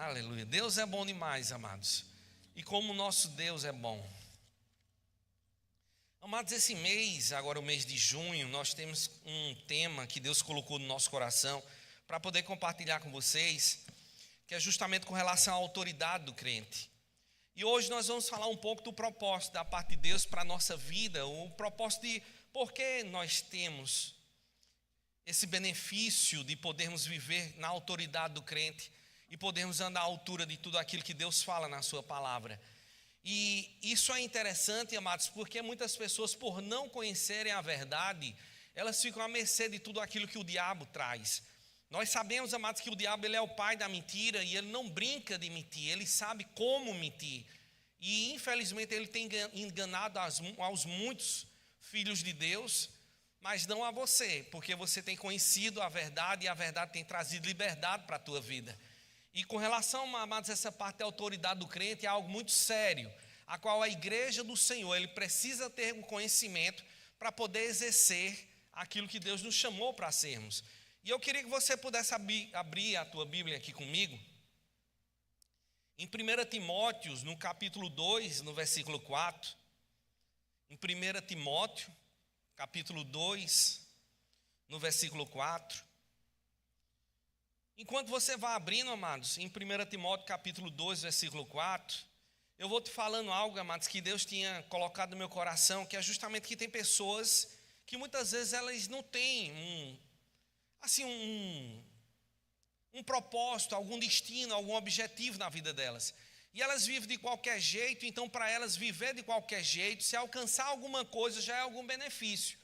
Aleluia. Deus é bom demais, amados. E como o nosso Deus é bom. Amados, esse mês, agora o mês de junho, nós temos um tema que Deus colocou no nosso coração para poder compartilhar com vocês, que é justamente com relação à autoridade do crente. E hoje nós vamos falar um pouco do propósito da parte de Deus para a nossa vida, o propósito de por que nós temos esse benefício de podermos viver na autoridade do crente e podermos andar à altura de tudo aquilo que Deus fala na sua palavra. E isso é interessante, amados, porque muitas pessoas, por não conhecerem a verdade, elas ficam à mercê de tudo aquilo que o diabo traz. Nós sabemos, amados, que o diabo ele é o pai da mentira e ele não brinca de mentir, ele sabe como mentir. E infelizmente ele tem enganado aos muitos filhos de Deus, mas não a você, porque você tem conhecido a verdade e a verdade tem trazido liberdade para a tua vida. E com relação, amados, essa parte da autoridade do crente é algo muito sério, a qual a igreja do Senhor, ele precisa ter um conhecimento para poder exercer aquilo que Deus nos chamou para sermos. E eu queria que você pudesse abrir a tua Bíblia aqui comigo, em 1 Timóteo, no capítulo 2, no versículo 4, em 1 Timóteo, capítulo 2, no versículo 4. Enquanto você vai abrindo, amados, em 1 Timóteo capítulo 2, versículo 4, eu vou te falando algo, amados, que Deus tinha colocado no meu coração, que é justamente que tem pessoas que muitas vezes elas não têm um propósito, algum destino, algum objetivo na vida delas. E elas vivem de qualquer jeito, então para elas viver de qualquer jeito, se alcançar alguma coisa já é algum benefício.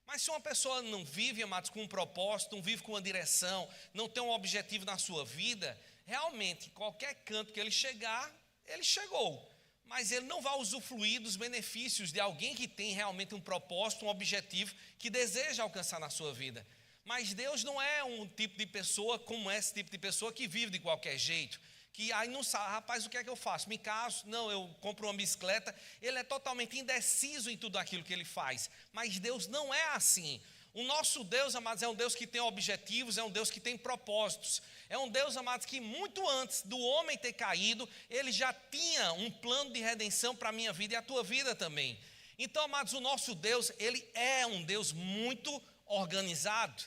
Mas se uma pessoa não vive, amados, com um propósito, não vive com uma direção, não tem um objetivo na sua vida, realmente, qualquer canto que ele chegar, ele chegou. Mas ele não vai usufruir dos benefícios de alguém que tem realmente um propósito, um objetivo, que deseja alcançar na sua vida. Mas Deus não é um tipo de pessoa como esse tipo de pessoa que vive de qualquer jeito. Que aí não sabe, rapaz, o que é que eu faço? Me caso? Não, eu compro uma bicicleta. Ele é totalmente indeciso em tudo aquilo que ele faz. Mas Deus não é assim. O nosso Deus, amados, é um Deus que tem objetivos, é um Deus que tem propósitos. É um Deus, amados, que muito antes do homem ter caído, ele já tinha um plano de redenção para a minha vida e a tua vida também. Então, amados, o nosso Deus, ele é um Deus muito organizado.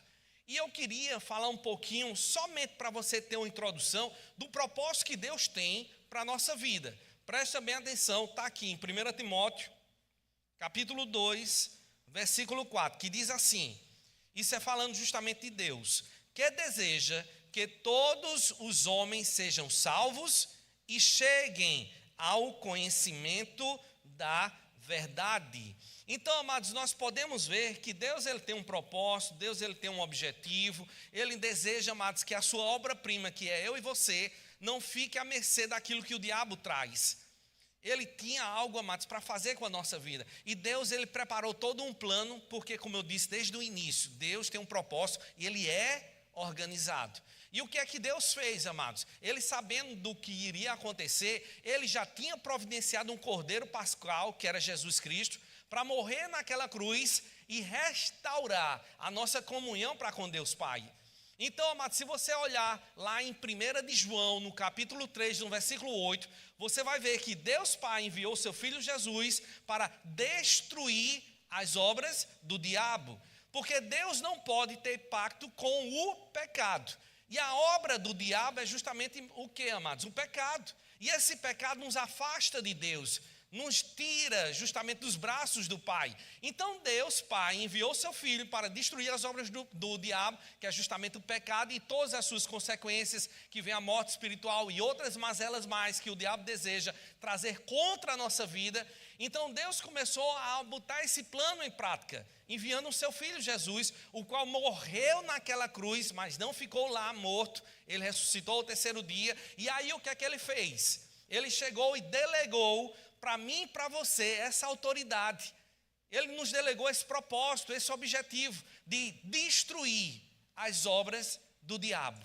E eu queria falar um pouquinho, somente para você ter uma introdução, do propósito que Deus tem para a nossa vida. Presta bem atenção, está aqui em 1 Timóteo, capítulo 2, versículo 4, que diz assim, isso é falando justamente de Deus, que deseja que todos os homens sejam salvos e cheguem ao conhecimento da verdade. Então, amados, nós podemos ver que Deus ele tem um propósito, Deus ele tem um objetivo, ele deseja, amados, que a sua obra-prima, que é eu e você, não fique à mercê daquilo que o diabo traz. Ele tinha algo, amados, para fazer com a nossa vida. E Deus ele preparou todo um plano, porque, como eu disse desde o início, Deus tem um propósito e ele é organizado. E o que é que Deus fez, amados? Ele, sabendo do que iria acontecer, ele já tinha providenciado um cordeiro pascal, que era Jesus Cristo, para morrer naquela cruz e restaurar a nossa comunhão para com Deus Pai. Então, amados, se você olhar lá em 1 de João, no capítulo 3, no versículo 8, você vai ver que Deus Pai enviou seu Filho Jesus para destruir as obras do diabo. Porque Deus não pode ter pacto com o pecado. E a obra do diabo é justamente o que, amados? O pecado. E esse pecado nos afasta de Deus, nos tira justamente dos braços do Pai. Então Deus, Pai, enviou seu Filho para destruir as obras do diabo, que é justamente o pecado e todas as suas consequências, que vem a morte espiritual e outras mazelas mais que o diabo deseja trazer contra a nossa vida. Então Deus começou a botar esse plano em prática, enviando o seu Filho Jesus, o qual morreu naquela cruz, mas não ficou lá morto, ele ressuscitou ao terceiro dia. E aí o que é que ele fez? Ele chegou e delegou para mim e para você essa autoridade. Ele nos delegou esse propósito, esse objetivo de destruir as obras do diabo.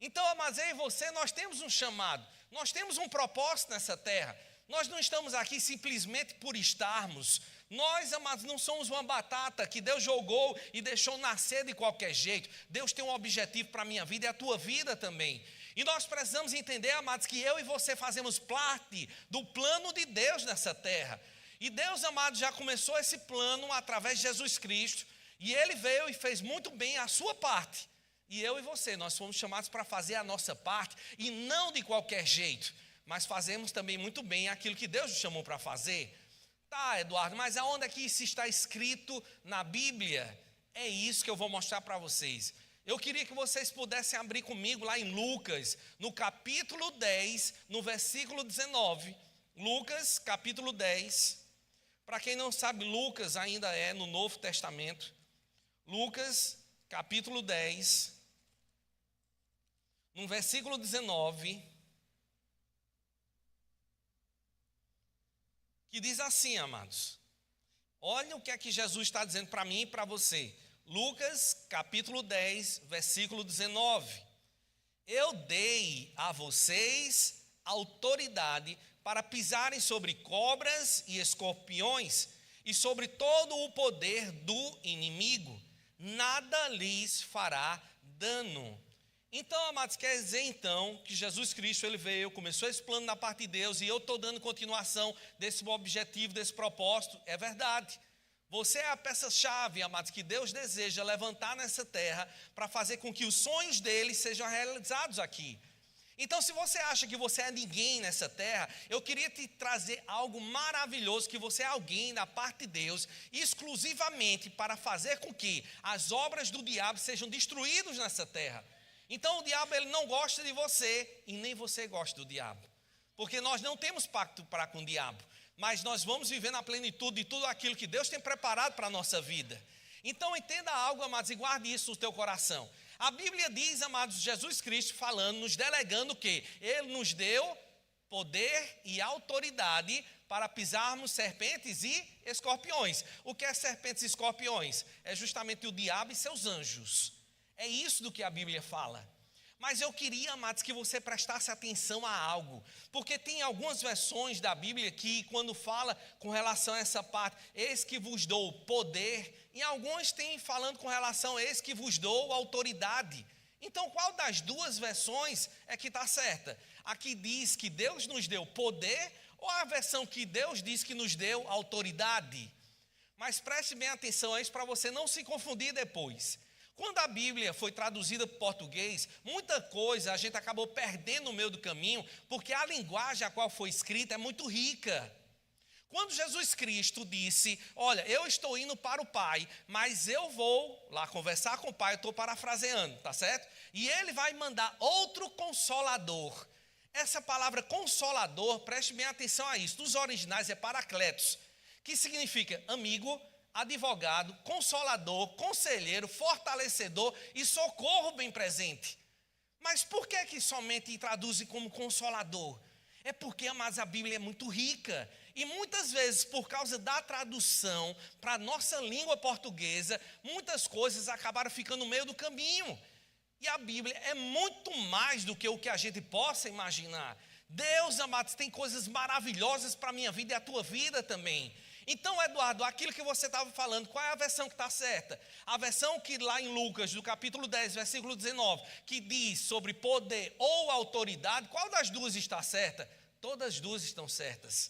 Então, amados, eu e você, nós temos um chamado, nós temos um propósito nessa terra. Nós não estamos aqui simplesmente por estarmos. Nós, amados, não somos uma batata que Deus jogou e deixou nascer de qualquer jeito. Deus tem um objetivo para a minha vida e a tua vida também. E nós precisamos entender, amados, que eu e você fazemos parte do plano de Deus nessa terra. E Deus, amado, já começou esse plano através de Jesus Cristo. E Ele veio e fez muito bem a sua parte. E eu e você, nós fomos chamados para fazer a nossa parte. E não de qualquer jeito, mas fazemos também muito bem aquilo que Deus nos chamou para fazer. Tá, Eduardo, mas aonde é que isso está escrito na Bíblia? É isso que eu vou mostrar para vocês. Eu queria que vocês pudessem abrir comigo lá em Lucas, no capítulo 10, no versículo 19. Lucas, capítulo 10. Para quem não sabe, Lucas ainda é no Novo Testamento. Lucas, capítulo 10, no versículo 19. Que diz assim, amados. Olha o que é que Jesus está dizendo para mim e para você. Lucas, capítulo 10, versículo 19. Eu dei a vocês autoridade para pisarem sobre cobras e escorpiões e sobre todo o poder do inimigo. Nada lhes fará dano. Então, amados, quer dizer então que Jesus Cristo, Ele veio, começou esse plano da parte de Deus e eu estou dando continuação desse objetivo, desse propósito. É verdade. Você é a peça-chave, amados, que Deus deseja levantar nessa terra para fazer com que os sonhos dele sejam realizados aqui. Então, se você acha que você é ninguém nessa terra, eu queria te trazer algo maravilhoso, que você é alguém da parte de Deus, exclusivamente para fazer com que as obras do diabo sejam destruídas nessa terra. Então, o diabo ele não gosta de você e nem você gosta do diabo. Porque nós não temos pacto para com o diabo. Mas nós vamos viver na plenitude de tudo aquilo que Deus tem preparado para a nossa vida. Então entenda algo, amados, e guarde isso no teu coração. A Bíblia diz, amados, Jesus Cristo falando, nos delegando que Ele nos deu poder e autoridade para pisarmos serpentes e escorpiões. O que é serpentes e escorpiões? É justamente o diabo e seus anjos. É isso do que a Bíblia fala. Mas eu queria, amados, que você prestasse atenção a algo, porque tem algumas versões da Bíblia que, quando fala com relação a essa parte, eis que vos dou poder, e algumas tem falando com relação a eis que vos dou autoridade. Então, qual das duas versões é que está certa? A que diz que Deus nos deu poder, ou a versão que Deus diz que nos deu autoridade? Mas preste bem atenção a isso para você não se confundir depois. Quando a Bíblia foi traduzida para o português, muita coisa a gente acabou perdendo no meio do caminho, porque a linguagem a qual foi escrita é muito rica. Quando Jesus Cristo disse, olha, eu estou indo para o Pai, mas eu vou lá conversar com o Pai, eu estou parafraseando, tá certo? E Ele vai mandar outro Consolador. Essa palavra Consolador, preste bem atenção a isso, nos originais é Paracletos, que significa amigo, advogado, consolador, conselheiro, fortalecedor e socorro bem presente. Mas por que somente traduz como consolador? É porque, amados, a Bíblia é muito rica. E muitas vezes, por causa da tradução para a nossa língua portuguesa, muitas coisas acabaram ficando no meio do caminho. E a Bíblia é muito mais do que o que a gente possa imaginar. Deus, amados, tem coisas maravilhosas para a minha vida e a tua vida também. Então, Eduardo, aquilo que você estava falando, qual é a versão que está certa? A versão que lá em Lucas, do capítulo 10, versículo 19, que diz sobre poder ou autoridade, qual das duas está certa? Todas as duas estão certas.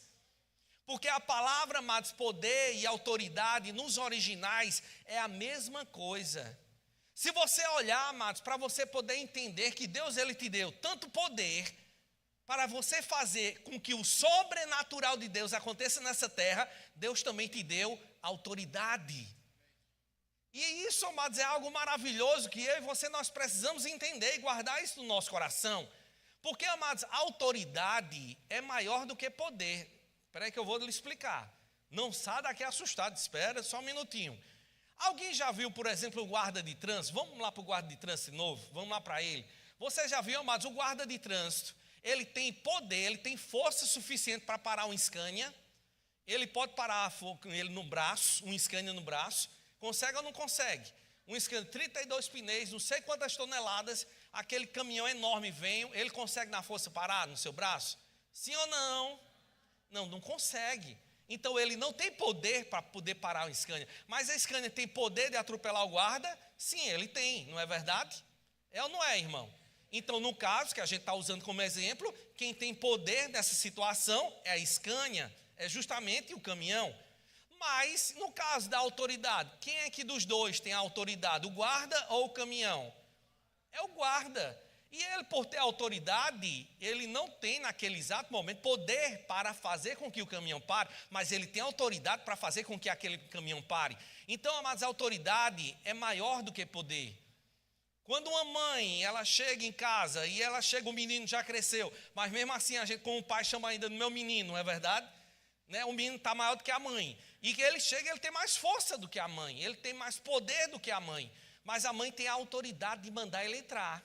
Porque a palavra, amados, poder e autoridade, nos originais, é a mesma coisa. Se você olhar, amados, para você poder entender que Deus ele te deu tanto poder para você fazer com que o sobrenatural de Deus aconteça nessa terra, Deus também te deu autoridade. E isso, amados, é algo maravilhoso que eu e você nós precisamos entender e guardar isso no nosso coração. Porque, amados, autoridade é maior do que poder. Espera aí que eu vou lhe explicar. Não sai daqui assustado, espera só um minutinho. Alguém já viu, por exemplo, o guarda de trânsito? Vamos lá para o guarda de trânsito de novo, vamos lá para ele. Você já viu, amados, o guarda de trânsito? Ele tem poder, ele tem força suficiente para parar um Scania. Ele pode parar com ele no braço, um Scania no braço. Consegue ou não consegue? Um Scania, 32 pneus, não sei quantas toneladas, aquele caminhão enorme vem, ele consegue na força parar no seu braço? Sim ou não? Não consegue. Então ele não tem poder para poder parar o Scania. Mas a Scania tem poder de atropelar o guarda? Sim, ele tem, não é verdade? É ou não é, irmão? Então, no caso que a gente está usando como exemplo, quem tem poder nessa situação é a Scania, é justamente o caminhão. Mas, no caso da autoridade, quem é que dos dois tem a autoridade, o guarda ou o caminhão? É o guarda. E ele, por ter autoridade, ele não tem naquele exato momento poder para fazer com que o caminhão pare, mas ele tem autoridade para fazer com que aquele caminhão pare. Então, amados, a autoridade é maior do que poder. Quando uma mãe, ela chega em casa e ela chega, o menino já cresceu, mas mesmo assim a gente como pai chama ainda do meu menino, não é verdade? Né? O menino está maior do que a mãe. E que ele chega, ele tem mais força do que a mãe, ele tem mais poder do que a mãe. Mas a mãe tem a autoridade de mandar ele entrar.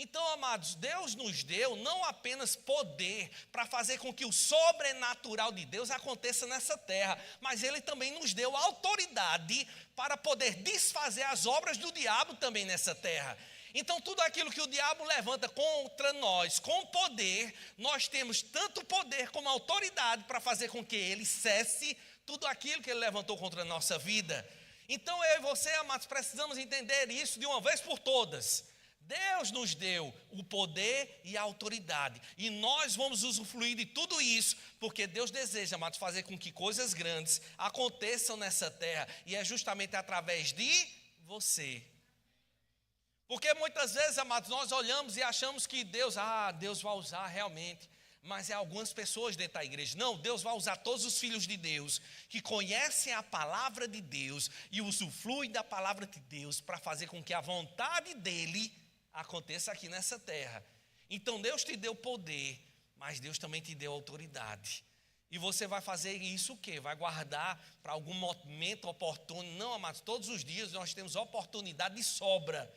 Então, amados, Deus nos deu não apenas poder para fazer com que o sobrenatural de Deus aconteça nessa terra, mas Ele também nos deu autoridade para poder desfazer as obras do diabo também nessa terra. Então, tudo aquilo que o diabo levanta contra nós, com poder, nós temos tanto poder como autoridade para fazer com que ele cesse tudo aquilo que ele levantou contra a nossa vida. Então, eu e você, amados, precisamos entender isso de uma vez por todas. Deus nos deu o poder e a autoridade, e nós vamos usufruir de tudo isso, porque Deus deseja, amados, fazer com que coisas grandes aconteçam nessa terra, e é justamente através de você. Porque muitas vezes, amados, nós olhamos e achamos que Deus vai usar realmente, mas é algumas pessoas dentro da igreja. Não, Deus vai usar todos os filhos de Deus, que conhecem a palavra de Deus, e usufruem da palavra de Deus, para fazer com que a vontade dEle aconteça aqui nessa terra. Então Deus te deu poder, mas Deus também te deu autoridade. E você vai fazer isso o quê? Vai guardar para algum momento oportuno? Não, amados, todos os dias nós temos oportunidade de sobra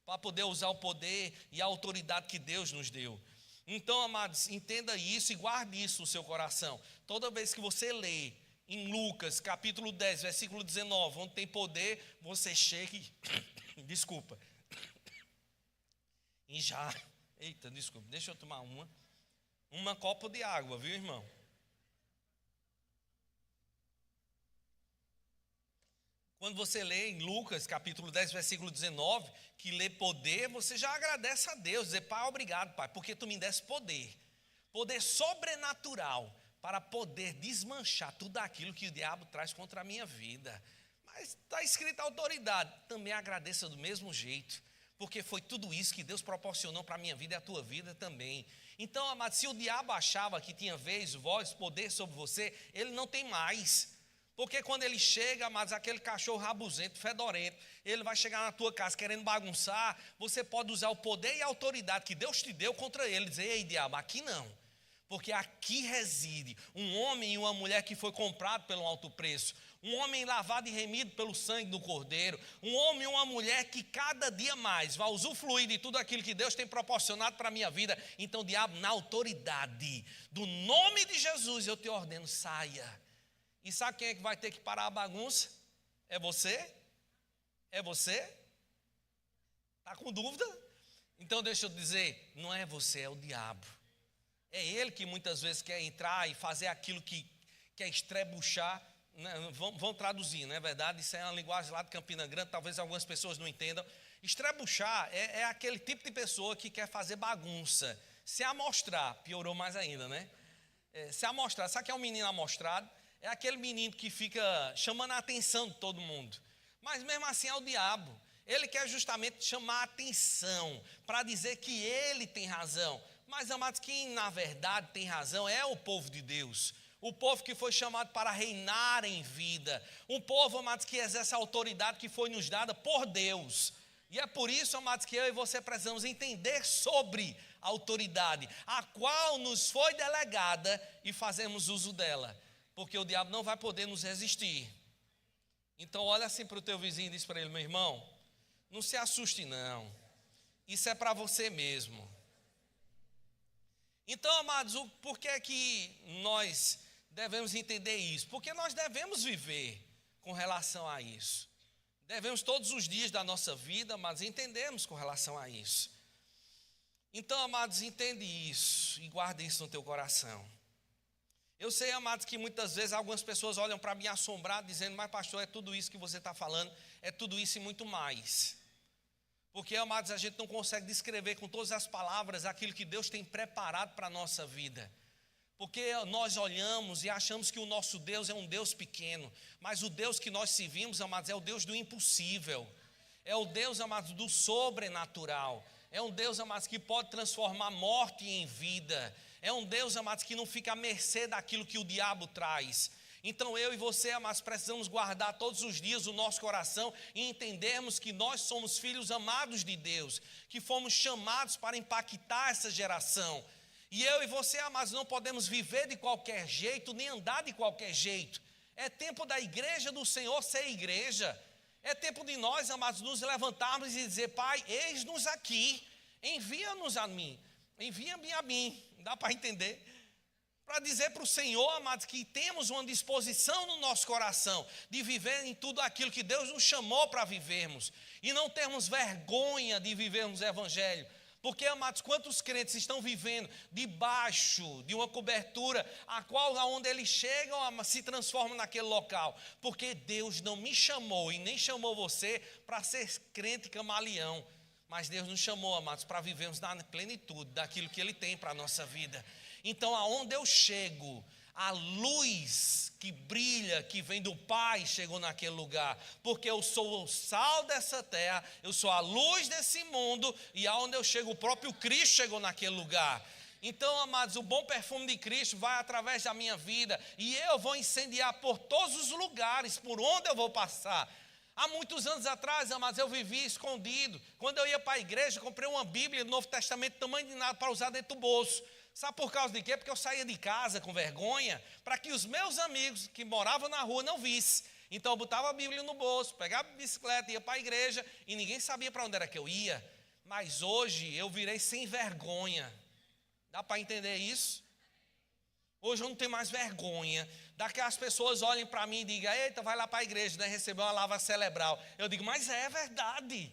para poder usar o poder e a autoridade que Deus nos deu. Então, amados, entenda isso e guarde isso no seu coração. Toda vez que você lê em Lucas capítulo 10, versículo 19, onde tem poder, você chegue, desculpa, e já, eita, desculpa, deixa eu tomar uma copa de água, viu, irmão? Quando você lê em Lucas, capítulo 10, versículo 19, que lê poder, você já agradece a Deus, dizer, Pai, obrigado, Pai, porque Tu me deste poder sobrenatural, para poder desmanchar tudo aquilo que o diabo traz contra a minha vida. Mas está escrita autoridade, também agradeça do mesmo jeito, porque foi tudo isso que Deus proporcionou para a minha vida e a tua vida também. Então, amado, se o diabo achava que tinha vez, voz, poder sobre você, ele não tem mais. Porque quando ele chega, amados, aquele cachorro rabugento, fedorento, ele vai chegar na tua casa querendo bagunçar, você pode usar o poder e a autoridade que Deus te deu contra ele, dizer, ei diabo, aqui não. Porque aqui reside um homem e uma mulher que foi comprado pelo alto preço, um homem lavado e remido pelo sangue do Cordeiro, um homem e uma mulher que cada dia mais vai usufruir de tudo aquilo que Deus tem proporcionado para a minha vida. Então, diabo, na autoridade do nome de Jesus, eu te ordeno, saia. E sabe quem é que vai ter que parar a bagunça? É você? É você? Está com dúvida? Então deixa eu dizer, não é você, é o diabo. É ele que muitas vezes quer entrar e fazer aquilo que quer estrebuchar, né? Vão traduzir, não é verdade? Isso é uma linguagem lá de Campina Grande, talvez algumas pessoas não entendam. Estrebuchar é aquele tipo de pessoa que quer fazer bagunça, se amostrar, piorou mais ainda, né? Se amostrar, sabe que é um menino amostrado? É aquele menino que fica chamando a atenção de todo mundo. Mas mesmo assim é o diabo. Ele quer justamente chamar a atenção para dizer que ele tem razão. Mas, amados, quem na verdade tem razão é o povo de Deus. O povo que foi chamado para reinar em vida. Um povo, amados, que exerce a autoridade que foi nos dada por Deus. E é por isso, amados, que eu e você precisamos entender sobre a autoridade, a qual nos foi delegada e fazemos uso dela. Porque o diabo não vai poder nos resistir. Então olha assim para o teu vizinho e diz para ele, meu irmão, não se assuste não, isso é para você mesmo. Então, amados, por que é que nós devemos entender isso? Porque nós devemos viver com relação a isso. Devemos todos os dias da nossa vida, mas entendemos com relação a isso. Então, amados, entende isso e guarde isso no teu coração. Eu sei, amados, que muitas vezes algumas pessoas olham para mim assombradas, dizendo, mas pastor, é tudo isso que você está falando, é tudo isso e muito mais. Porque, amados, a gente não consegue descrever com todas as palavras aquilo que Deus tem preparado para a nossa vida. Porque nós olhamos e achamos que o nosso Deus é um Deus pequeno, mas o Deus que nós servimos, amados, é o Deus do impossível. É o Deus, amados, do sobrenatural. É um Deus, amados, que pode transformar morte em vida. É um Deus, amados, que não fica à mercê daquilo que o diabo traz. Então eu e você, amados, precisamos guardar todos os dias o nosso coração e entendermos que nós somos filhos amados de Deus, que fomos chamados para impactar essa geração. E eu e você, amados, não podemos viver de qualquer jeito, nem andar de qualquer jeito. É tempo da igreja do Senhor ser igreja. É tempo de nós, amados, nos levantarmos e dizer: Pai, eis-nos aqui, envia-nos a mim, envia-me a mim. Dá para entender? Para dizer para o Senhor, amados, que temos uma disposição no nosso coração de viver em tudo aquilo que Deus nos chamou para vivermos. E não termos vergonha de vivermos o Evangelho. Porque, amados, quantos crentes estão vivendo debaixo de uma cobertura a qual, aonde eles chegam, se transformam naquele local? Porque Deus não me chamou e nem chamou você para ser crente camaleão. Mas Deus nos chamou, amados, para vivermos na plenitude daquilo que Ele tem para a nossa vida. Então, aonde eu chego, a luz que brilha, que vem do Pai, chegou naquele lugar. Porque eu sou o sal dessa terra, eu sou a luz desse mundo, e aonde eu chego, o próprio Cristo chegou naquele lugar. Então, amados, o bom perfume de Cristo vai através da minha vida, e eu vou incendiar por todos os lugares por onde eu vou passar. Há muitos anos atrás, amados, eu vivia escondido. Quando eu ia para a igreja, comprei uma Bíblia do Novo Testamento, tamanho de nada, para usar dentro do bolso. Sabe por causa de quê? Porque eu saía de casa com vergonha, para que os meus amigos que moravam na rua não vissem. Então eu botava a Bíblia no bolso, pegava a bicicleta, ia para a igreja, e ninguém sabia para onde era que eu ia. Mas hoje eu virei sem vergonha. Dá para entender isso? Hoje eu não tenho mais vergonha. Daqui as pessoas olhem para mim e digam: eita, vai lá para a igreja, né, receber uma lava cerebral. Eu digo: mas é verdade.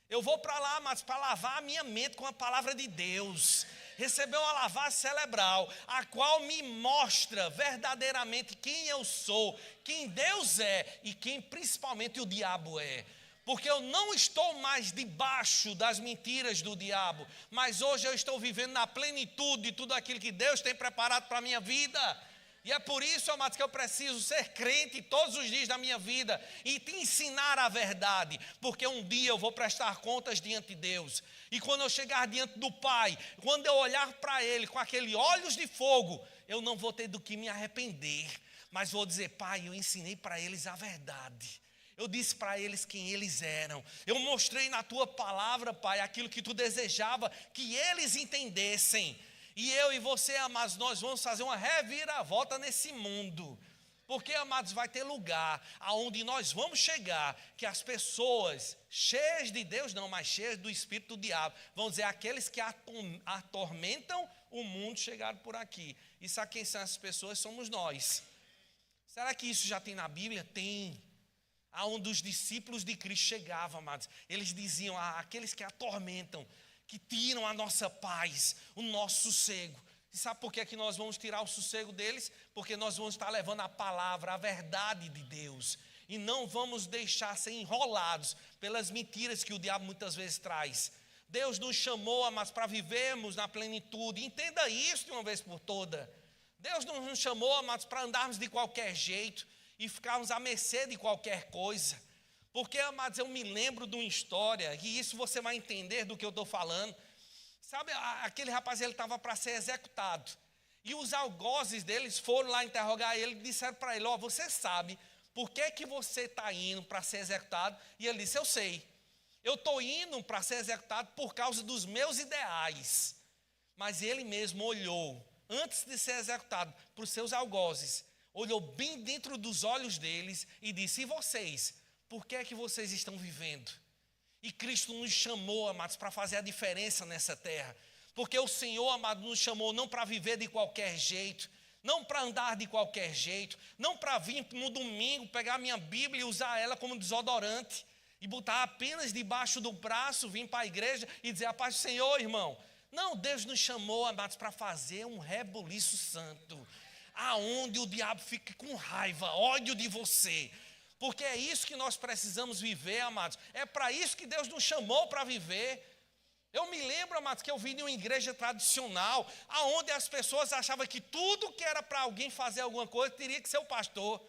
Eu vou para lá, mas para lavar a minha mente com a palavra de Deus. Receber uma lavagem cerebral, a qual me mostra verdadeiramente quem eu sou, quem Deus é e quem principalmente o diabo é. Porque eu não estou mais debaixo das mentiras do diabo, mas hoje eu estou vivendo na plenitude de tudo aquilo que Deus tem preparado para a minha vida. E é por isso, amados, que eu preciso ser crente todos os dias da minha vida e te ensinar a verdade, porque um dia eu vou prestar contas diante de Deus. E quando eu chegar diante do Pai, quando eu olhar para Ele com aqueles olhos de fogo, eu não vou ter do que me arrepender, mas vou dizer: Pai, eu ensinei para eles a verdade. Eu disse para eles quem eles eram. Eu mostrei na Tua palavra, Pai, aquilo que Tu desejava que eles entendessem. E eu e você, amados, nós vamos fazer uma reviravolta nesse mundo. Porque, amados, vai ter lugar aonde nós vamos chegar, que as pessoas cheias de Deus, não, mas cheias do espírito do diabo, vão dizer: aqueles que atormentam o mundo chegaram por aqui. E sabe quem são essas pessoas? Somos nós. Será que isso já tem na Bíblia? Tem. Aonde os discípulos de Cristo chegavam, amados, eles diziam: aqueles que atormentam, que tiram a nossa paz, o nosso sossego. E sabe por que que nós vamos tirar o sossego deles? Porque nós vamos estar levando a palavra, a verdade de Deus. E não vamos deixar ser enrolados pelas mentiras que o diabo muitas vezes traz. Deus nos chamou, amados, para vivermos na plenitude. Entenda isso de uma vez por toda. Deus não nos chamou, amados, para andarmos de qualquer jeito e ficarmos à mercê de qualquer coisa. Porque, amados, eu me lembro de uma história, e isso você vai entender do que eu estou falando. Sabe, aquele rapaz, ele estava para ser executado. E os algozes deles foram lá interrogar ele e disseram para ele: você sabe por que você está indo para ser executado? E ele disse: eu sei. Eu estou indo para ser executado por causa dos meus ideais. Mas ele mesmo olhou, antes de ser executado, para os seus algozes. Olhou bem dentro dos olhos deles e disse: e vocês? Por que é que vocês estão vivendo? E Cristo nos chamou, amados, para fazer a diferença nessa terra. Porque o Senhor, amado, nos chamou não para viver de qualquer jeito, não para andar de qualquer jeito, não para vir no domingo, pegar a minha Bíblia e usar ela como desodorante, e botar apenas debaixo do braço, vir para a igreja e dizer: a paz do Senhor, irmão. Não, Deus nos chamou, amados, para fazer um rebuliço santo, aonde o diabo fique com raiva, ódio de você. porque é isso que nós precisamos viver, amados. É para isso que Deus nos chamou para viver. Eu me lembro, amados, que eu vim de uma igreja tradicional, onde as pessoas achavam que tudo que era para alguém fazer alguma coisa, teria que ser o pastor.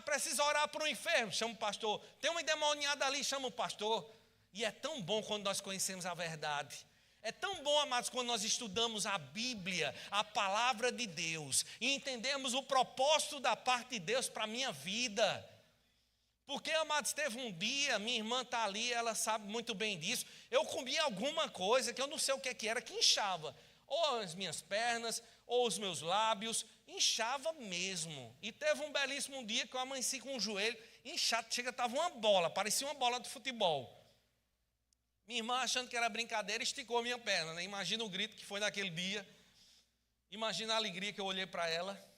Precisa orar para o enfermo, chama o pastor. Tem uma endemoniada ali, chama o pastor. E é tão bom quando nós conhecemos a verdade. É tão bom, amados, quando nós estudamos a Bíblia, a palavra de Deus, e entendemos o propósito da parte de Deus para a minha vida. Porque, amados, teve um dia, minha irmã está ali, ela sabe muito bem disso, eu comi alguma coisa que eu não sei o que era, que inchava. Ou as minhas pernas, ou os meus lábios, inchava mesmo. E teve um belíssimo dia que eu amanheci com o joelho inchado, estava uma bola, parecia uma bola de futebol. Minha irmã, achando que era brincadeira, esticou a minha perna, né? Imagina o grito que foi naquele dia. Imagina a alegria que eu olhei para ela.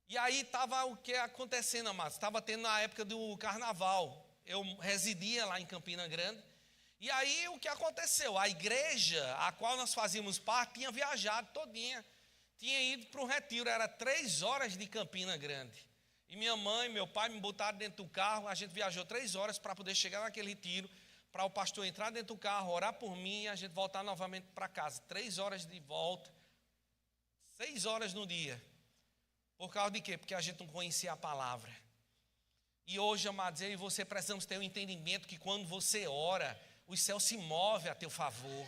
E aí estava o que acontecendo, amados? Estava tendo na época do carnaval. Eu residia lá em Campina Grande. E aí o que aconteceu? A igreja a qual nós fazíamos parte tinha viajado todinha. Tinha ido para um retiro, era 3 horas de Campina Grande. E minha mãe e meu pai me botaram dentro do carro. A gente viajou 3 horas para poder chegar naquele retiro, para o pastor entrar dentro do carro, orar por mim e a gente voltar novamente para casa. 3 horas de volta, 6 horas no dia. Por causa de quê? Porque a gente não conhecia a palavra. E hoje, amados, eu e você precisamos ter um entendimento que quando você ora, os céus se movem a teu favor.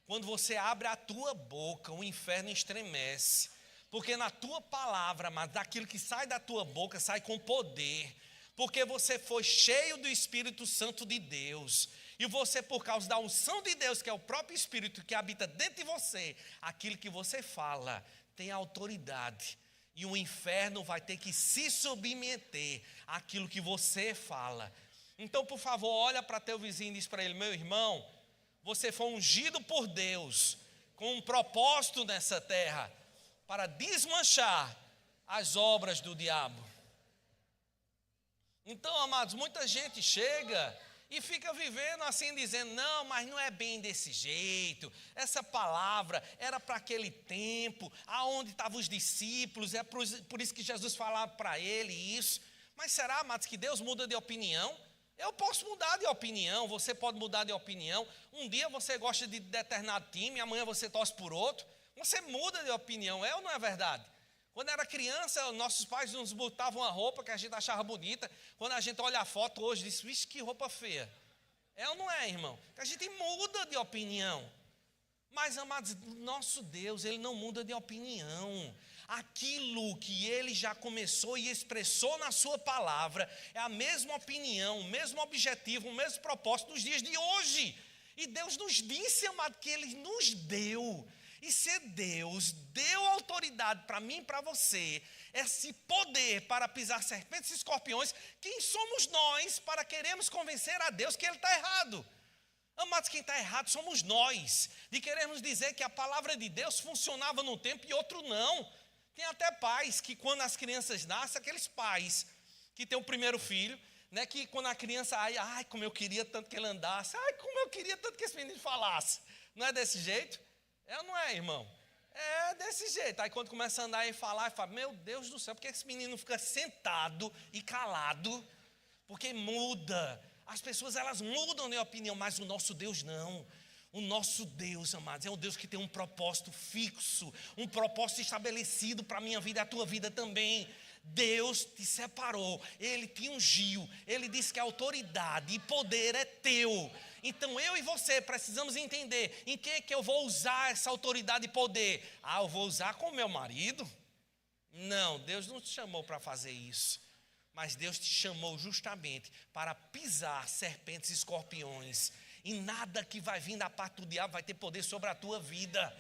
Quando você abre a tua boca, o inferno estremece. Porque na tua palavra, amados, daquilo que sai da tua boca, sai com poder. Porque você foi cheio do Espírito Santo de Deus. E você, por causa da unção de Deus, que é o próprio Espírito que habita dentro de você, aquilo que você fala tem autoridade. E o inferno vai ter que se submeter àquilo que você fala. Então, por favor, olha para teu vizinho e diz para ele: meu irmão, você foi ungido por Deus com um propósito nessa terra para desmanchar as obras do diabo. Então, amados, muita gente chega e fica vivendo assim, dizendo: não, mas não é bem desse jeito. Essa palavra era para aquele tempo, aonde estavam os discípulos, é por isso que Jesus falava para ele isso. Mas será, amados, que Deus muda de opinião? Eu posso mudar de opinião, você pode mudar de opinião. Um dia você gosta de determinado time, amanhã você torce por outro. Você muda de opinião, é ou não é verdade? Quando era criança, nossos pais nos botavam uma roupa que a gente achava bonita. Quando a gente olha a foto hoje, diz: vixe, que roupa feia. É ou não é, irmão? Que a gente muda de opinião. Mas, amados, nosso Deus, Ele não muda de opinião. Aquilo que Ele já começou e expressou na sua palavra é a mesma opinião, o mesmo objetivo, o mesmo propósito nos dias de hoje. E Deus nos disse, amado, que Ele nos deu. E se Deus deu autoridade para mim e para você, esse poder para pisar serpentes e escorpiões, quem somos nós para queremos convencer a Deus que Ele está errado? Amados, quem está errado somos nós, de queremos dizer que a palavra de Deus funcionava num tempo e outro não. Tem até pais que quando as crianças nascem, aqueles pais que têm o primeiro filho, né, que quando a criança, ai, como eu queria tanto que ele andasse, ai, como eu queria tanto que esse menino falasse. Não é desse jeito? É ou não é, irmão? É desse jeito. Aí quando começa a andar e falar, fala: meu Deus do céu, por que esse menino fica sentado e calado? Porque muda. As pessoas, elas mudam de opinião, mas o nosso Deus não. O nosso Deus, amados, é um Deus que tem um propósito fixo, um propósito estabelecido para a minha vida e a tua vida também. Deus te separou, Ele te ungiu, Ele disse que a autoridade e poder é teu. Então eu e você precisamos entender em que é que eu vou usar essa autoridade e poder. Eu vou usar com o meu marido? Não, Deus não te chamou para fazer isso. Mas Deus te chamou justamente para pisar serpentes e escorpiões. E nada que vai vir da parte do diabo vai ter poder sobre a tua vida.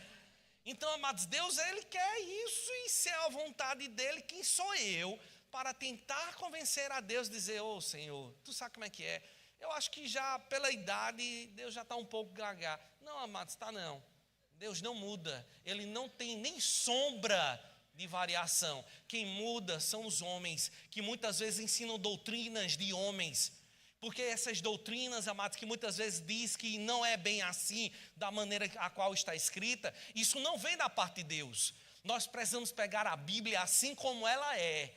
Então, amados, Deus, Ele quer isso, e se é a vontade dEle, quem sou eu para tentar convencer a Deus, dizer: ô Senhor, tu sabe como é que é? Eu acho que já pela idade, Deus já está um pouco gaga. Não, amados, está não. Deus não muda, Ele não tem nem sombra de variação. Quem muda são os homens, que muitas vezes ensinam doutrinas de homens. Porque essas doutrinas, amados, que muitas vezes diz que não é bem assim, da maneira a qual está escrita, isso não vem da parte de Deus. Nós precisamos pegar a Bíblia assim como ela é,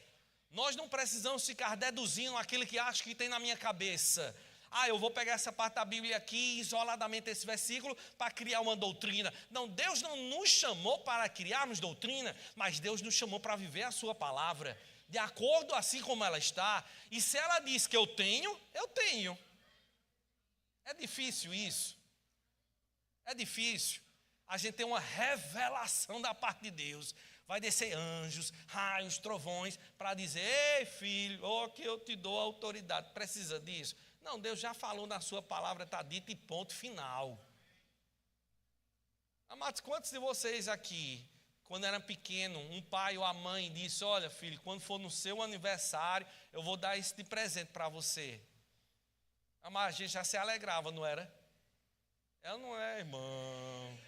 Nós não precisamos ficar deduzindo aquilo que acho que tem na minha cabeça. Eu vou pegar essa parte da Bíblia aqui, isoladamente esse versículo, para criar uma doutrina. Não, Deus não nos chamou para criarmos doutrina, mas Deus nos chamou para viver a sua palavra, de acordo assim como ela está. E se ela diz que eu tenho, eu tenho. É difícil isso. É difícil. A gente tem uma revelação da parte de Deus. Vai descer anjos, raios, trovões, para dizer: ei filho, que eu te dou autoridade. Precisa disso? Não, Deus já falou na sua palavra, está dito e ponto final. Amados, quantos de vocês aqui, quando era pequeno, um pai ou a mãe disse: olha filho, quando for no seu aniversário, eu vou dar isso de presente para você. Amados, a gente já se alegrava, não era? Ela não é, irmão.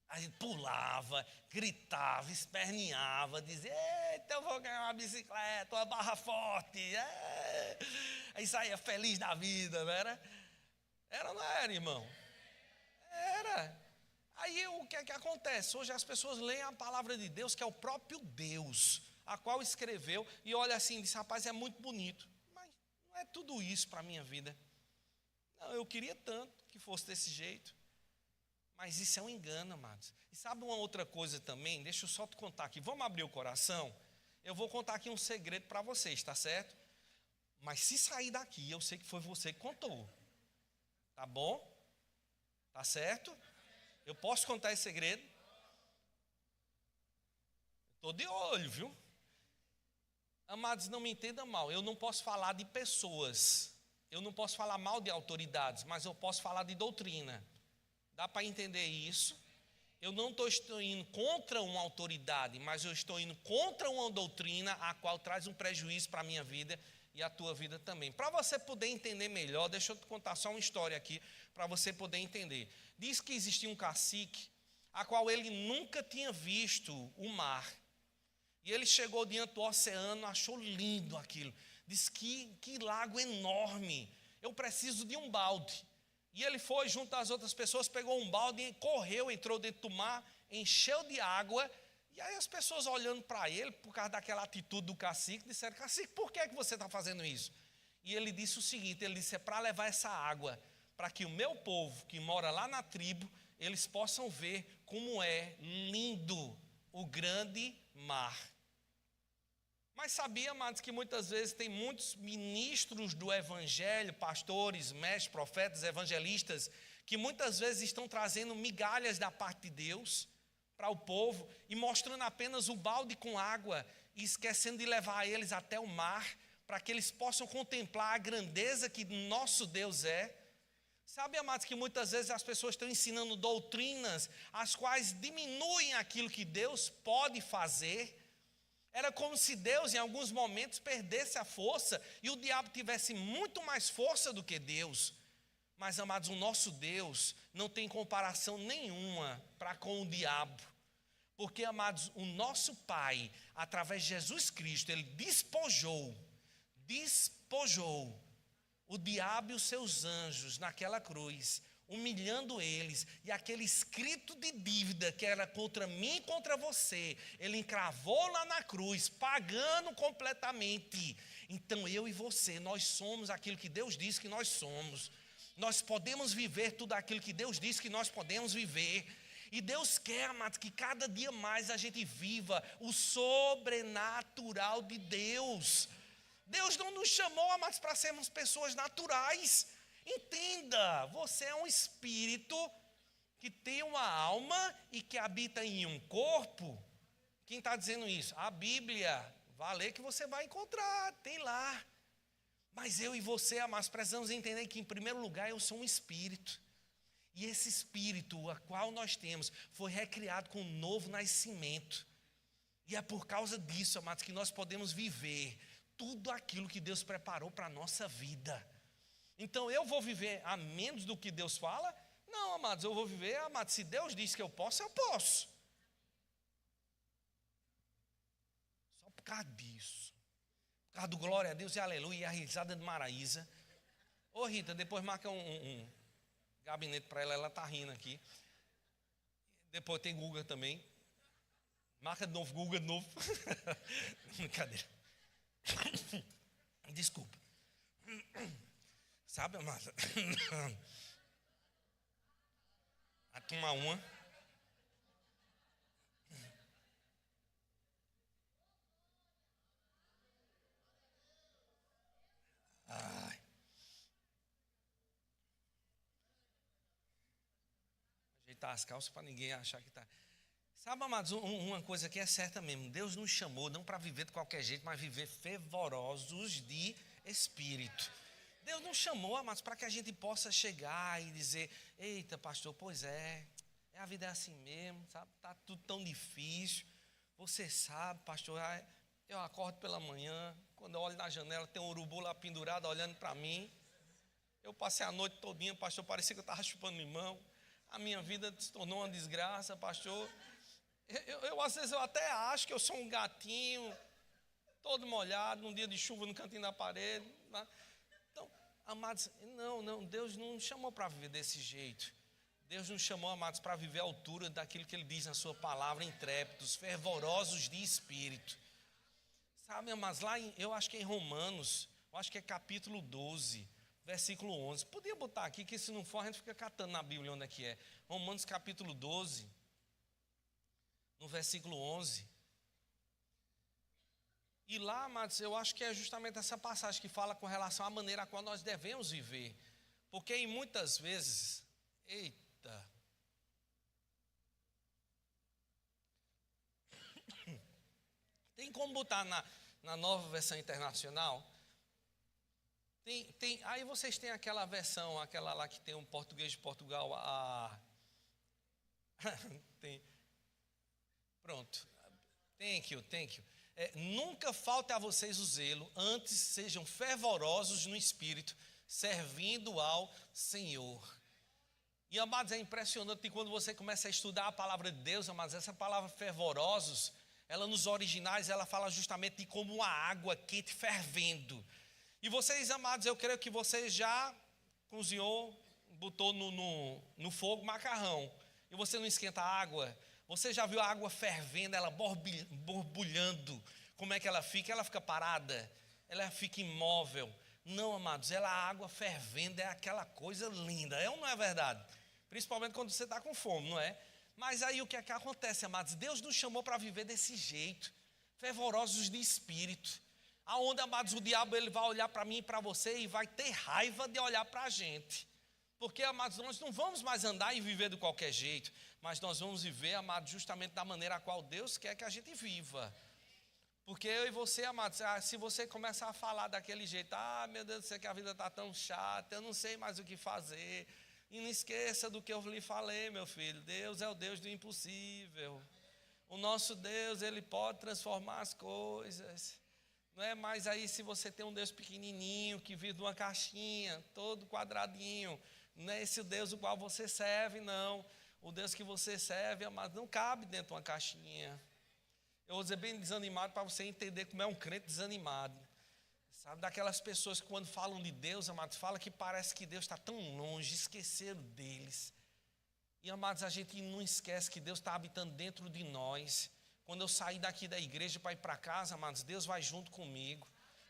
A gente pulava, gritava, esperneava, dizia: eita, eu vou ganhar uma bicicleta, uma barra forte. Aí saía feliz da vida, não era? Era ou não era, irmão? Era. Aí o que é que acontece? Hoje as pessoas leem a palavra de Deus, que é o próprio Deus, a qual escreveu, e olha assim, diz: rapaz, é muito bonito, mas não é tudo isso para a minha vida. Não, eu queria tanto que fosse desse jeito. Mas isso é um engano, amados. E sabe uma outra coisa também? Deixa eu só te contar aqui. Vamos abrir o coração? Eu vou contar aqui um segredo para vocês, tá certo? Mas se sair daqui, eu sei que foi você que contou. Tá bom? Tá certo? Eu posso contar esse segredo? Estou de olho, viu? Amados, não me entenda mal. Eu não posso falar de pessoas. Eu não posso falar mal de autoridades, mas eu posso falar de doutrina. Dá para entender isso? Eu não estou indo contra uma autoridade, mas eu estou indo contra uma doutrina a qual traz um prejuízo para a minha vida e a tua vida também. Para você poder entender melhor, deixa eu te contar só uma história aqui, para você poder entender. Diz que existia um cacique, a qual ele nunca tinha visto o mar. E ele chegou diante do oceano, achou lindo aquilo. Diz que lago enorme, eu preciso de um balde. E ele foi junto às outras pessoas, pegou um balde, correu, entrou dentro do mar, encheu de água. E aí as pessoas olhando para ele, por causa daquela atitude do cacique, disseram: cacique, por que você está fazendo isso? E ele disse o seguinte, ele disse: é para levar essa água, para que o meu povo, que mora lá na tribo, eles possam ver como é lindo o grande mar. Mas sabia, amados, que muitas vezes tem muitos ministros do evangelho, pastores, mestres, profetas, evangelistas, que muitas vezes estão trazendo migalhas da parte de Deus para o povo e mostrando apenas o balde com água e esquecendo de levar eles até o mar, para que eles possam contemplar a grandeza que nosso Deus é. Sabe, amados, que muitas vezes as pessoas estão ensinando doutrinas as quais diminuem aquilo que Deus pode fazer. Era como se Deus, em alguns momentos, perdesse a força e o diabo tivesse muito mais força do que Deus. Mas, amados, o nosso Deus não tem comparação nenhuma para com o diabo. Porque, amados, o nosso Pai, através de Jesus Cristo, Ele despojou o diabo e os seus anjos naquela cruz, humilhando eles, e aquele escrito de dívida que era contra mim e contra você, ele encravou lá na cruz, pagando completamente. Então eu e você, nós somos aquilo que Deus diz que nós somos. Nós podemos viver tudo aquilo que Deus diz que nós podemos viver. E Deus quer, amados, que cada dia mais a gente viva o sobrenatural de Deus. Deus não nos chamou, amados, para sermos pessoas naturais. Entenda, você é um espírito que tem uma alma e que habita em um corpo. Quem está dizendo isso? A Bíblia. Vá ler que você vai encontrar, tem lá. Mas eu e você, amados, precisamos entender que, em primeiro lugar, eu sou um espírito. E esse espírito, a qual nós temos, foi recriado com um novo nascimento. E é por causa disso, amados, que nós podemos viver tudo aquilo que Deus preparou para a nossa vida. Então eu vou viver a menos do que Deus fala? Não, amados, eu vou viver, amados, se Deus diz que eu posso, eu posso. Só por causa disso. Por causa do glória a Deus e aleluia, e a risada de Maraísa. Ô Rita, depois marca um gabinete para ela está rindo aqui. Depois tem Guga também. Marca de novo, Google de novo. Brincadeira. Desculpa. Sabe, amada? Vai tomar uma. Ai. Ajeitar as calças para ninguém achar que está. Sabe, amados, uma coisa que é certa mesmo. Deus nos chamou não para viver de qualquer jeito, mas viver fervorosos de espírito. Deus nos chamou, amados, para que a gente possa chegar e dizer: eita, pastor, pois a vida é assim mesmo, sabe? Está tudo tão difícil. Você sabe, pastor, eu acordo pela manhã, quando eu olho na janela, tem um urubu lá pendurado olhando para mim. Eu passei a noite todinha, pastor, parecia que eu estava chupando limão. A minha vida se tornou uma desgraça, pastor. Às vezes eu até acho que eu sou um gatinho, todo molhado, num dia de chuva no cantinho da parede. Né? Então, amados, não, Deus não nos chamou para viver desse jeito. Deus nos chamou, amados, para viver à altura daquilo que Ele diz na sua palavra, intrépidos, fervorosos de espírito. Sabe, amados, eu acho que é em Romanos, eu acho que é capítulo 12, versículo 11. Podia botar aqui, que se não for a gente fica catando na Bíblia onde é que é. Romanos capítulo 12. No versículo 11. E lá, amados, eu acho que é justamente essa passagem que fala com relação à maneira a qual nós devemos viver. Porque em muitas vezes, tem como botar na nova versão internacional? Aí vocês têm aquela versão, aquela lá que tem um português de Portugal, tem. Pronto. Thank you. Nunca falte a vocês o zelo, antes sejam fervorosos no espírito, servindo ao Senhor. E, amados, é impressionante que quando você começa a estudar a palavra de Deus, amados, essa palavra fervorosos, ela nos originais, ela fala justamente de como uma água quente fervendo. E vocês, amados, eu creio que você já cozinhou, botou no fogo macarrão, e você não esquenta a água. Você já viu a água fervendo, ela borbulhando? Como é que ela fica? Ela fica parada? Ela fica imóvel? Não, amados, a água fervendo é aquela coisa linda, é ou não é verdade? Principalmente quando você está com fome, não é? Mas aí o que é que acontece, amados? Deus nos chamou para viver desse jeito, fervorosos de espírito. Aonde, amados, o diabo ele vai olhar para mim e para você e vai ter raiva de olhar para a gente. Porque, amados, nós não vamos mais andar e viver de qualquer jeito, mas nós vamos viver, amados, justamente da maneira a qual Deus quer que a gente viva. Porque eu e você, amados, se você começar a falar daquele jeito, meu Deus do céu, que a vida está tão chata, eu não sei mais o que fazer. E não esqueça do que eu lhe falei, meu filho, Deus é o Deus do impossível. O nosso Deus, Ele pode transformar as coisas. Não é mais aí se você tem um Deus pequenininho, que vive numa caixinha, todo quadradinho. Não é esse o Deus o qual você serve, não. O Deus que você serve, amado, não cabe dentro de uma caixinha. Eu vou dizer bem desanimado para você entender como é um crente desanimado. Sabe, daquelas pessoas que quando falam de Deus, amados, fala que parece que Deus está tão longe, esqueceram deles. E, amados, a gente não esquece que Deus está habitando dentro de nós. Quando eu sair daqui da igreja para ir para casa, amados, Deus vai junto comigo.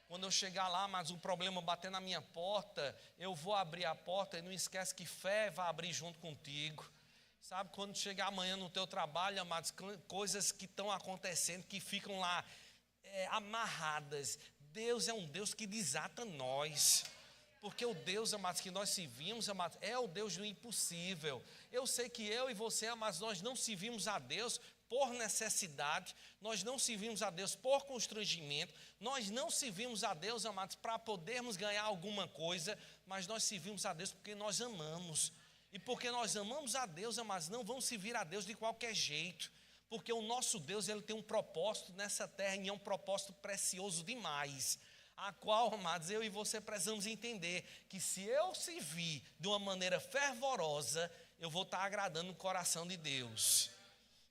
Quando eu chegar lá, mas o problema bater na minha porta, eu vou abrir a porta e não esquece que fé vai abrir junto contigo. Sabe, quando chegar amanhã no teu trabalho, amados, coisas que estão acontecendo, que ficam lá amarradas. Deus é um Deus que desata nós. Porque o Deus, amados, que nós servimos, amados, é o Deus do impossível. Eu sei que eu e você, amados, nós não servimos a Deus por necessidade, nós não servimos a Deus por constrangimento, nós não servimos a Deus, amados, para podermos ganhar alguma coisa, mas nós servimos a Deus porque nós amamos. E porque nós amamos a Deus, amados, não vamos servir a Deus de qualquer jeito, porque o nosso Deus, Ele tem um propósito nessa terra e é um propósito precioso demais, a qual, amados, eu e você precisamos entender que se eu servir de uma maneira fervorosa, eu vou estar agradando o coração de Deus.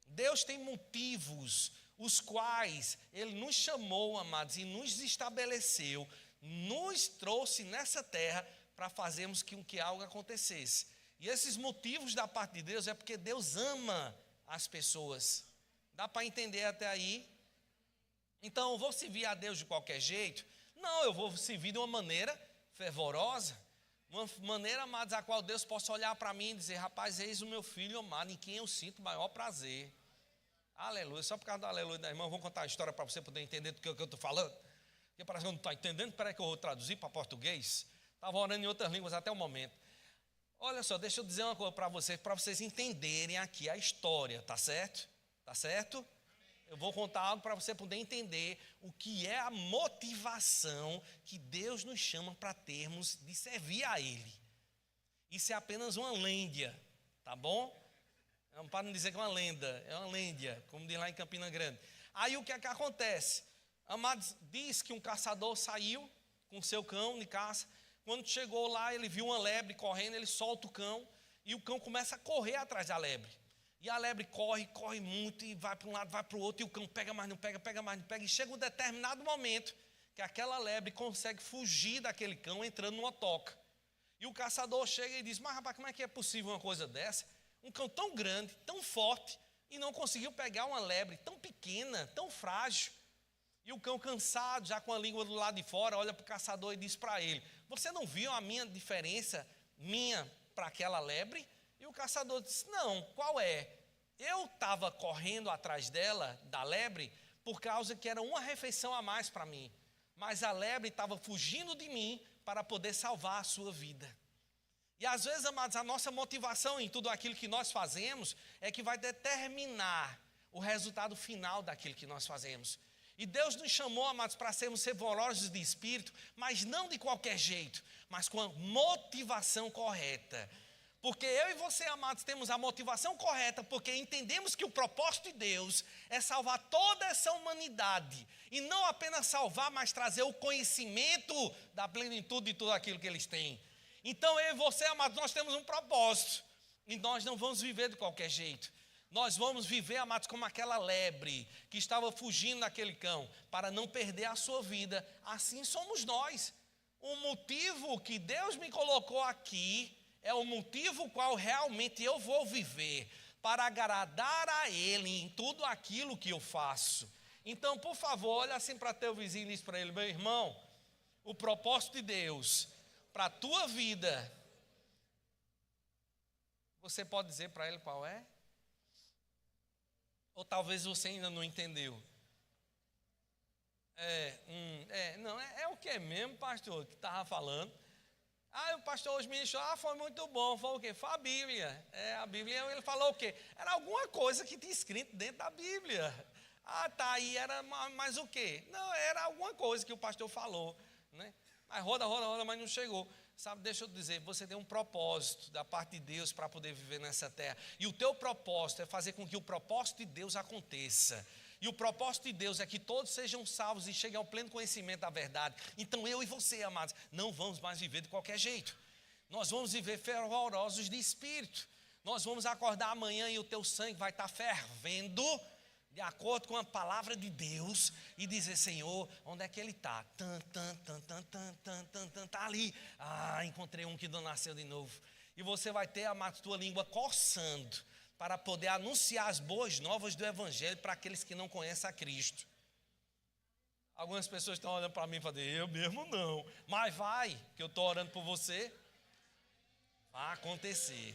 Deus tem motivos, os quais Ele nos chamou, amados, e nos estabeleceu, nos trouxe nessa terra para fazermos com que algo acontecesse. E esses motivos da parte de Deus é porque Deus ama as pessoas. Dá para entender até aí? Então, eu vou servir a Deus de qualquer jeito? Não, eu vou servir de uma maneira fervorosa, uma maneira, amados, a qual Deus possa olhar para mim e dizer: rapaz, eis o meu filho amado, em quem eu sinto o maior prazer. Aleluia. Só por causa do aleluia da irmã, eu vou contar a história para você poder entender do que eu estou falando. Porque parece que eu não estou entendendo. Espera que eu vou traduzir para português. Estava orando em outras línguas até o momento. Olha só, deixa eu dizer uma coisa para vocês entenderem aqui a história, tá certo? Tá certo? Eu vou contar algo para você poder entender o que é a motivação que Deus nos chama para termos de servir a Ele. Isso é apenas uma lêndia, tá bom? Para não dizer que é uma lenda, é uma lêndia, como diz lá em Campina Grande. Aí o que é que acontece? Amados, diz que um caçador saiu com seu cão de caça. Quando chegou lá, ele viu uma lebre correndo, ele solta o cão e o cão começa a correr atrás da lebre. E a lebre corre muito e vai para um lado, vai para o outro, e o cão pega, mas não pega, pega, mas não pega. E chega um determinado momento que aquela lebre consegue fugir daquele cão entrando numa toca. E o caçador chega e diz: mas rapaz, como é que é possível uma coisa dessa? Um cão tão grande, tão forte, e não conseguiu pegar uma lebre tão pequena, tão frágil. E o cão, cansado, já com a língua do lado de fora, olha para o caçador e diz para ele: você não viu a minha diferença, minha para aquela lebre? E o caçador disse: não, qual é? Eu estava correndo atrás dela, da lebre, por causa que era uma refeição a mais para mim. Mas a lebre estava fugindo de mim para poder salvar a sua vida. E às vezes, amados, a nossa motivação em tudo aquilo que nós fazemos é que vai determinar o resultado final daquilo que nós fazemos. E Deus nos chamou, amados, para sermos fervorosos de espírito, mas não de qualquer jeito, mas com a motivação correta. Porque eu e você, amados, temos a motivação correta, porque entendemos que o propósito de Deus é salvar toda essa humanidade. E não apenas salvar, mas trazer o conhecimento da plenitude de tudo aquilo que eles têm. Então eu e você, amados, nós temos um propósito. E nós não vamos viver de qualquer jeito. Nós vamos viver, amados, como aquela lebre que estava fugindo daquele cão, para não perder a sua vida. Assim somos nós. O motivo que Deus me colocou aqui é o motivo qual realmente eu vou viver, para agradar a Ele em tudo aquilo que eu faço. Então, por favor, olha assim para teu vizinho e diz para ele: meu irmão, o propósito de Deus para a tua vida, você pode dizer para ele qual é? Ou talvez você ainda não entendeu. É o que mesmo, pastor, que estava falando? O pastor hoje me disse: foi muito bom. Foi o quê? Foi a Bíblia. A Bíblia, ele falou o quê? Era alguma coisa que tinha escrito dentro da Bíblia. Tá, e era mais o quê? Não, era alguma coisa que o pastor falou, né? Mas roda, mas não chegou. Sabe, deixa eu dizer, você tem um propósito da parte de Deus para poder viver nessa terra. E o teu propósito é fazer com que o propósito de Deus aconteça. E o propósito de Deus é que todos sejam salvos e cheguem ao pleno conhecimento da verdade. Então eu e você, amados, não vamos mais viver de qualquer jeito. Nós vamos viver fervorosos de espírito. Nós vamos acordar amanhã e o teu sangue vai estar fervendo, de acordo com a palavra de Deus, e dizer: Senhor, onde é que ele está? Está ali. Encontrei um que não nasceu de novo. E você vai ter, amado, tua língua coçando, para poder anunciar as boas novas do Evangelho para aqueles que não conhecem a Cristo. Algumas pessoas estão olhando para mim e falando: eu mesmo não. Mas vai, que eu estou orando por você. Vai acontecer.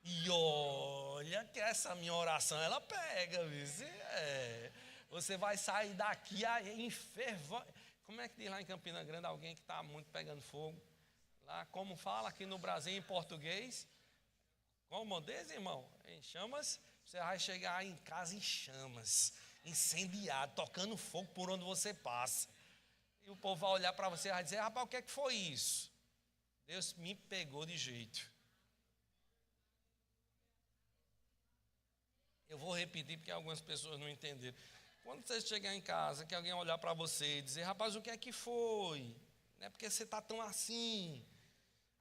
E olha que essa minha oração, ela pega, viu? Você vai sair daqui em fervor. Como é que diz lá em Campina Grande alguém que está muito pegando fogo? Lá, como fala aqui no Brasil em português? Como diz, irmão? Em chamas. Você vai chegar em casa em chamas, incendiado, tocando fogo por onde você passa. E o povo vai olhar para você e vai dizer: rapaz, o que é que foi isso? Deus me pegou de jeito. Eu vou repetir porque algumas pessoas não entenderam. Quando você chegar em casa, que alguém olhar para você e dizer: rapaz, o que é que foi? Não é porque você está tão assim.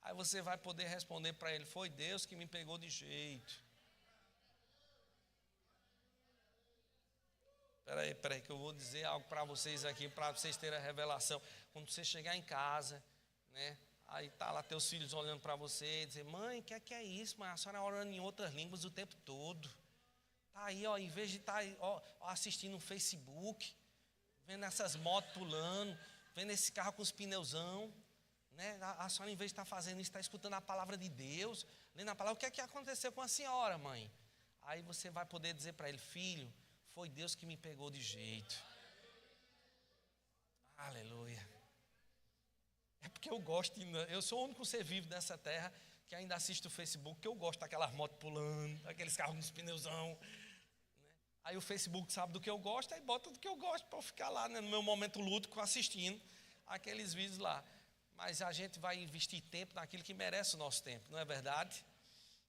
Aí você vai poder responder para ele: foi Deus que me pegou de jeito. Espera aí que eu vou dizer algo para vocês aqui, para vocês terem a revelação. Quando você chegar em casa, né? Aí tá lá teus filhos olhando para você e dizer: mãe, o que é isso? Mãe, a senhora orando em outras línguas o tempo todo. Tá Aí, ó, em vez de estar assistindo um Facebook, vendo essas motos pulando, vendo esse carro com os pneuzão, né? A senhora, em vez de estar fazendo isso, está escutando a palavra de Deus, lendo a palavra. O que é que aconteceu com a senhora, mãe? Aí você vai poder dizer para ele: filho, foi Deus que me pegou de jeito. Aleluia. É porque eu gosto, eu sou o único ser vivo dessa terra que ainda assiste o Facebook, que eu gosto daquelas motos pulando, daqueles carros com os pneuzão, né? Aí o Facebook sabe do que eu gosto, aí bota do que eu gosto para eu ficar lá, né, no meu momento lúdico assistindo aqueles vídeos lá. Mas a gente vai investir tempo naquilo que merece o nosso tempo, não é verdade?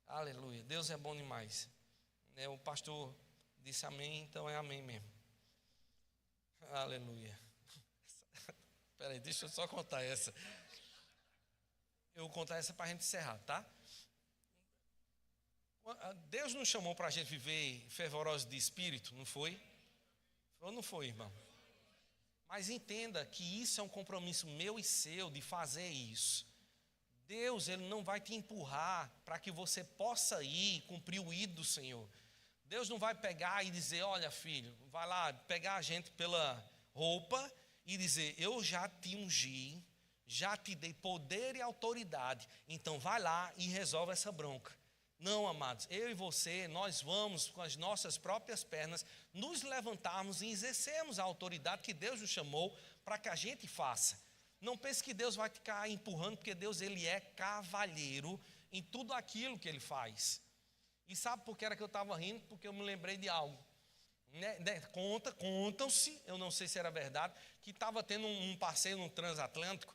Aleluia, Deus é bom demais. O pastor disse amém, então é amém mesmo. Aleluia. Espera aí, deixa eu só contar essa. Eu vou contar essa para a gente encerrar, tá? Deus nos chamou para a gente viver fervorosos de espírito, não foi? Ou não foi, irmão? Mas entenda que isso é um compromisso meu e seu de fazer isso. Deus, Ele não vai te empurrar para que você possa ir cumprir o ídolo do Senhor. Deus não vai pegar e dizer: olha, filho, vai lá pegar a gente pela roupa e dizer: eu já te ungi, já te dei poder e autoridade, então vai lá e resolve essa bronca. Não, amados, eu e você, nós vamos com as nossas próprias pernas nos levantarmos e exercermos a autoridade que Deus nos chamou para que a gente faça. Não pense que Deus vai ficar empurrando, porque Deus, Ele é cavalheiro em tudo aquilo que Ele faz. E sabe por que era que eu estava rindo? Porque eu me lembrei de algo. Contam-se, eu não sei se era verdade, que estava tendo um passeio no transatlântico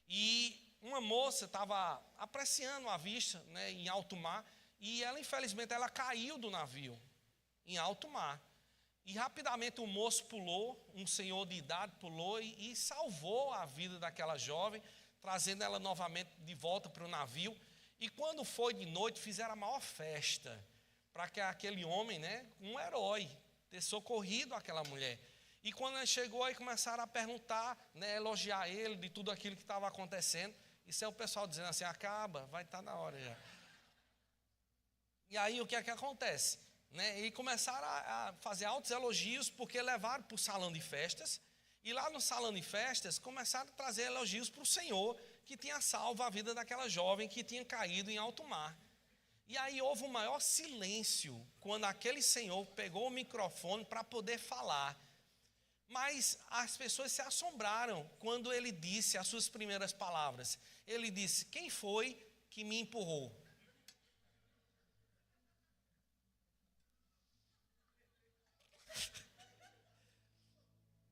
e uma moça estava apreciando a vista, né, em alto mar, e ela, infelizmente, ela caiu do navio em alto mar. E rapidamente o moço pulou, um senhor de idade pulou e salvou a vida daquela jovem, trazendo ela novamente de volta para o navio. E quando foi de noite, fizeram a maior festa para que aquele homem, né, um herói, ter socorrido aquela mulher. E quando ele chegou aí, começaram a perguntar, né, elogiar ele de tudo aquilo que estava acontecendo. Isso é o pessoal dizendo assim: acaba, vai estar na hora já. E aí o que é que acontece? Né? E começaram a fazer altos elogios, porque levaram para o salão de festas. E lá no salão de festas começaram a trazer elogios para o Senhor, que tinha salvo a vida daquela jovem que tinha caído em alto mar. E aí houve um maior silêncio quando aquele senhor pegou o microfone para poder falar. Mas as pessoas se assombraram quando ele disse as suas primeiras palavras. Ele disse: quem foi que me empurrou?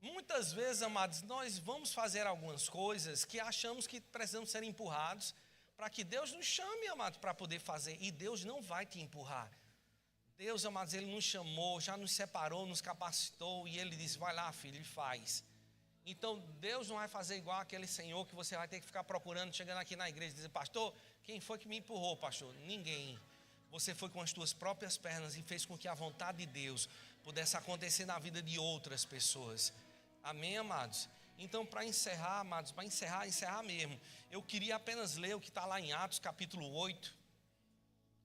Muitas vezes, amados, nós vamos fazer algumas coisas que achamos que precisamos ser empurrados para que Deus nos chame, amados, para poder fazer. E Deus não vai te empurrar. Deus, amados, Ele nos chamou, já nos separou, nos capacitou e Ele disse: vai lá, filho, e faz. Então, Deus não vai fazer igual aquele senhor que você vai ter que ficar procurando, chegando aqui na igreja e dizer: pastor, quem foi que me empurrou, pastor? Ninguém. Você foi com as tuas próprias pernas e fez com que a vontade de Deus pudesse acontecer na vida de outras pessoas. Amém, amados? Então, para encerrar, amados, para encerrar mesmo, eu queria apenas ler o que está lá em Atos capítulo 8.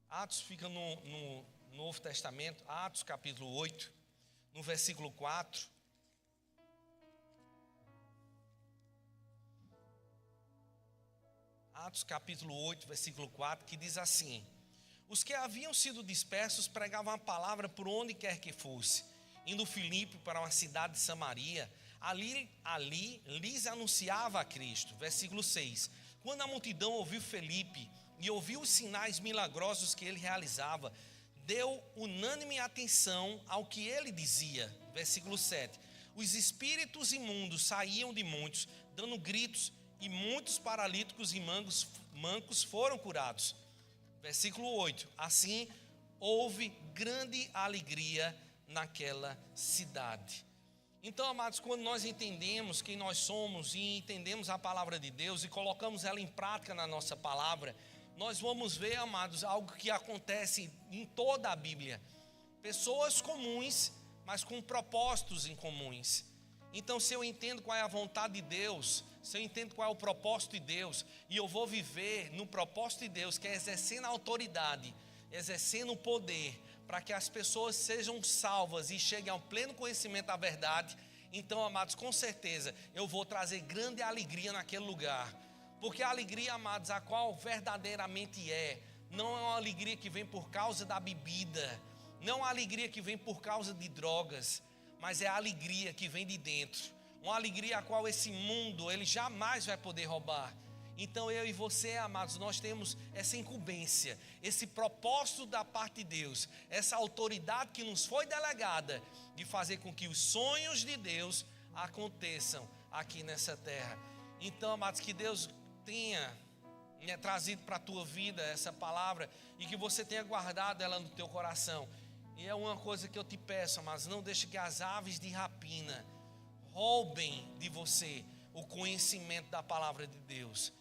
Atos fica no Novo Testamento, Atos capítulo 8, no versículo 4. Atos capítulo 8, versículo 4, que diz assim: os que haviam sido dispersos pregavam a palavra por onde quer que fosse, indo Filipe para uma cidade de Samaria, ali lhes anunciava a Cristo. Versículo 6, quando a multidão ouviu Filipe e ouviu os sinais milagrosos que ele realizava, deu unânime atenção ao que ele dizia. Versículo 7, os espíritos imundos saíam de muitos, dando gritos, e muitos paralíticos e mancos foram curados. Versículo 8, assim houve grande alegria naquela cidade. Então, amados, quando nós entendemos quem nós somos e entendemos a palavra de Deus e colocamos ela em prática na nossa palavra, nós vamos ver, amados, algo que acontece em toda a Bíblia. Pessoas comuns, mas com propósitos em comuns. Então, se eu entendo qual é a vontade de Deus, se eu entendo qual é o propósito de Deus, e eu vou viver no propósito de Deus, que é exercendo a autoridade, exercendo o poder, para que as pessoas sejam salvas e cheguem ao pleno conhecimento da verdade, então, amados, com certeza eu vou trazer grande alegria naquele lugar. Porque a alegria, amados, a qual verdadeiramente não é uma alegria que vem por causa da bebida, não é uma alegria que vem por causa de drogas, mas é a alegria que vem de dentro. Uma alegria a qual esse mundo, ele jamais vai poder roubar. Então eu e você, amados, nós temos essa incumbência, esse propósito da parte de Deus, essa autoridade que nos foi delegada de fazer com que os sonhos de Deus aconteçam aqui nessa terra. Então, amados, que Deus tenha trazido para a tua vida essa palavra e que você tenha guardado ela no teu coração. E é uma coisa que eu te peço, amados, não deixe que as aves de rapina roubem de você o conhecimento da palavra de Deus.